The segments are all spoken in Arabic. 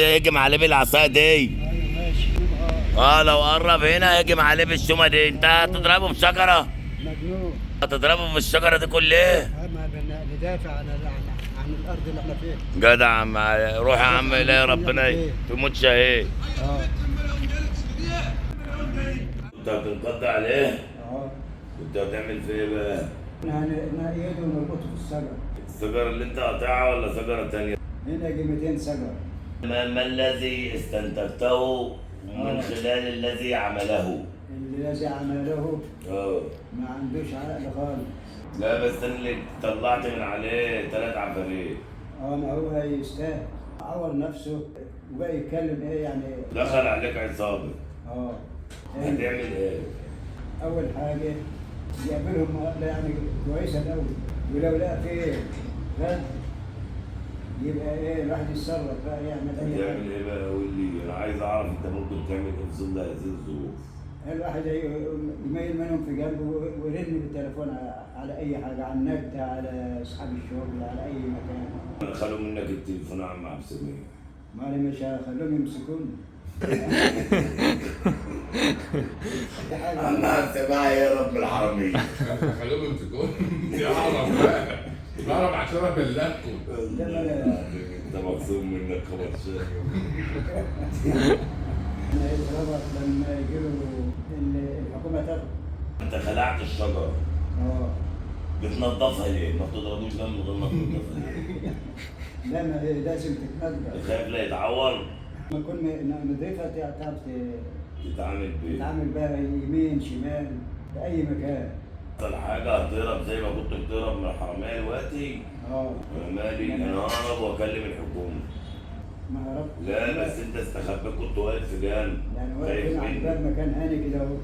يهجم عليه بالعصايه دي. ايوه ماشي. لو قرب هنا يهجم عليه بالشومه دي. انت هتضربه بشجره؟ مجنون. هتضربه بالشجره دي كلها؟ ما ندافع عن الارض اللي احنا فيها. جدع يا عم. روح يا عم، الهي ربنا تموت شهيد. كنت هتنقض عليه؟ كنت هتعمل في ايه بقى؟ نأيده ونربطه في الشجر. الشجره اللي انت قاطعها ولا شجره تانية؟ هنا يجي 200 شجر. ما الذي استنتجته من خلال الذي عمله؟ الذي عمله اه ما عندوش عقل خالص. لا بس انا اللي طلعت من عليه 3 عفاريت. ما هو يستاهل. عور نفسه وبقى يتكلم ايه يعني. دخل عليك عصابه. هتعمل ايه؟ اول حاجه يقابلهم مقابله يعني كويسه الاول، ولو لقى في رد يبقى ايه الواحد يتصرف بقى يعمل اي حاجه. هتعمل ايه بقى؟ قول لي، انا عايز اعرف انت ممكن تعمل ايه في ظل هذه الظروف. الواحد يميل منهم في جنبه ويرن بالتليفون على اي حاجه، على النت، على اصحاب الشغل، على اي مكان. خلوا منك التليفون يا عم عبد السميع. ما انا مش هخليهم يمسكوني. عم عبد السميع يا رب الحرمين. خلوهم يمسكوني. يا عرب بقى. بعرف عشان ابلغكم. انت مبسوط منك 15 يضربك لما يجيله الحكومه تاخد. انت خلعت الشجره. بتنضفها ليه؟ ما بتضربوش جنب غير ما تنضفها ليه؟ لا ما هي لازم تتنضف. خايف لا يتعور؟ لما تكون نظيفه تعرف تتعامل بها يمين شمال في اي مكان. اكتر حاجه هتهرب زي ما كنت بتهرب من الحراميه دلوقتي. انا مالي، انا ههرب واكلم الحكومه. ما هربت. لا بس انت استخبيت، كنت واقف في جنب. يعني واقف هنا على الباب مكان هاني كده اهو.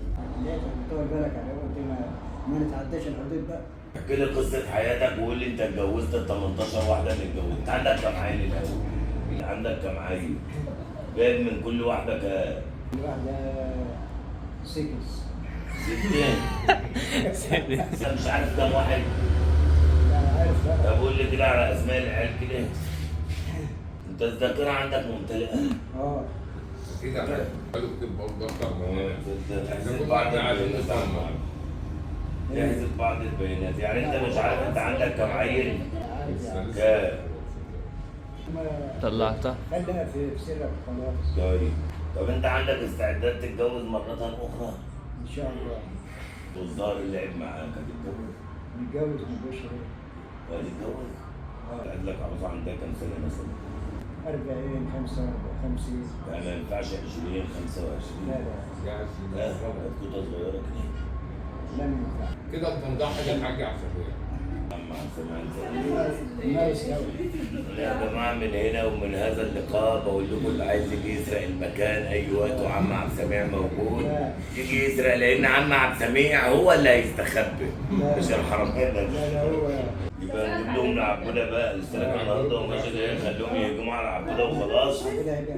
لقيتك بتطول بالك على قلت ما نتعداش الحدود بقى. احكي لي قصه حياتك وقول لي انت اتجوزت ال 18 واحده اللي اتجوزت، انت عندك كام عيل الاول؟ عندك كام عيل؟ جايب من كل واحده كام؟ كل واحده 6. 60. انت مش عارف كام واحد؟ لا عارف بقى. طب قول لي كده على اسماء العيال كده. انت الذاكره عندك ممتلئه. اكيد قالوا كتير برضه اكتر من تحسب بعض البيانات. تحسب بعض البيانات، يعني انت مش عارف انت عندك كام عيل؟ كام؟ طلعتها. خليها في سرك خلاص. طيب. طب انت عندك استعداد تتجوز مرة أخرى؟ ان شاء الله. والظاهر اللي لعب معاك هتتجوز؟ نتجوز نبشر. وهتتجوز؟ هتقعد لك عروسة عندها كام سنة مثلا؟ 40 55. يعني ما ينفعش 20 25. لا لا كنت صغيرة كده. لا ما ينفع. كده انت مضحي الحاج عفاريت. عم سمعت ما يستوي. يا جماعة من هنا ومن هذا اللقاء بقول لكم اللي عايز يجي يسرق المكان أي وقت وعم عبد السميع موجود يجي يسرق، لأن عم عبد السميع هو اللي هيستخبي مش الحرامية. لا هو يبقى نجيب لهم لعبودة بقى، الاشتراك النهارده وماشي جاي خليهم يهجموا على العبودة وخلاص. كده هيبقى